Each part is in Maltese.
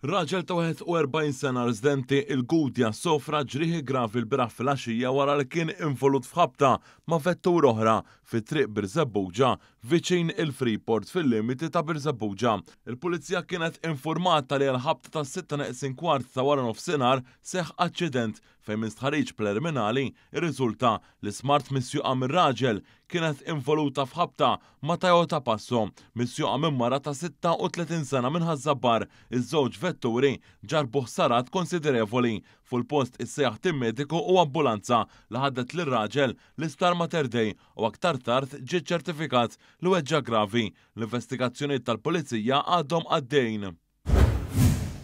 Raġel ta' 41 sena residenti il-Gudja sofra ġrieħi gravi l-biraħ fil-għaxija wara li kien involut f'ħabta ma' vettur oħra fit-triq Birzebbuġa viċin il-Freeport fil-limiti ta' Birzebbuġa. Il-pulizija kienet informata li l-ħabta ta' 6:15 ta' wara nofsinhar seħħ aċċident fejn minn stħarriġ preliminali irriżulta li smart misjuqa mir-raġel kienet involuta f'ħabta ma' Toyota Passo misjuqa minn mara ta' 36 sena minn Ħażabbar. Iż-żewġ vetturi ġarbu ħsarat konsiderevoli. Ful-post issejjaħ tim mediku u ambulanza li ħaddet lir-raġel l-Isptar Mater Dei u aktar tard ġie ċertifikat li weġġa' gravi. L-investigazzjonijiet tal-pulizija għadhom għaddejjin.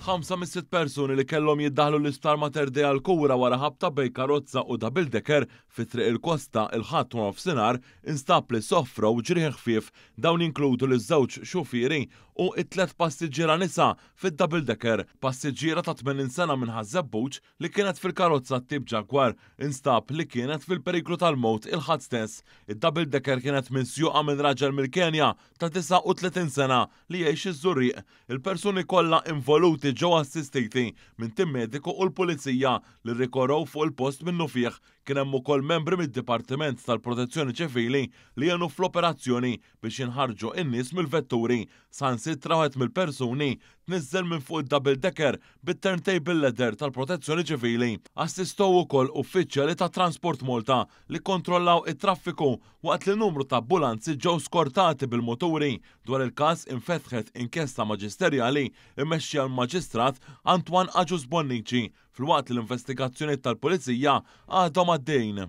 5 mis 6 persuni li kellhom jiddaħlu l-Isptar Mater Dei għall-kura wara ħabta bejn karozza u double decker fit-triq il-Kosta il-ħadd wara nofsinhar instab li soffrew ġrieħ ħfief dawn jinkludu l-żewġ xufieri u t-tlet passiġġiera nisa fid-double decker. Passiġġiera ta' 80 sena minn Ħażebbuġ li kienet fil-karozza tip Jaguar instab li kienet fil-periklu tal-mowt il-ħadd stess. Id-double decker kienet minsjuqa minn raġel mill-Kenja ta' 39 sena li jgħix iż-Żurriq. Il-persuni kollha involuti ġew assistiti minn tim mediku u l-pulizija li rrikorrew fuq il-post minnu fih. Kien hemm ukoll membri mid-Dipartiment tal-Protezzjoni Ċivili li jenu fl-operazzjoni biex jinħarġu n-nies mill-vetturi. Sansitra wieħed mill-persuni tniżżel minn fuq id-double decker bit-turntable ladder tal-Protezzjoni Ċivili. Assistow ukoll uffiċjali ta' Transport Malta li kontrollaw it-traffiku waqt li numru ta' ambulanzi ġew skortati bil-moturi. Dwar il-każ infetħet inkjesta maġisterjali immexxija l-Maġistrat Antwan Aġus Bonnici. Filwaqt l-investigazzjonijiet tal-pulizija għadhom għaddejjin.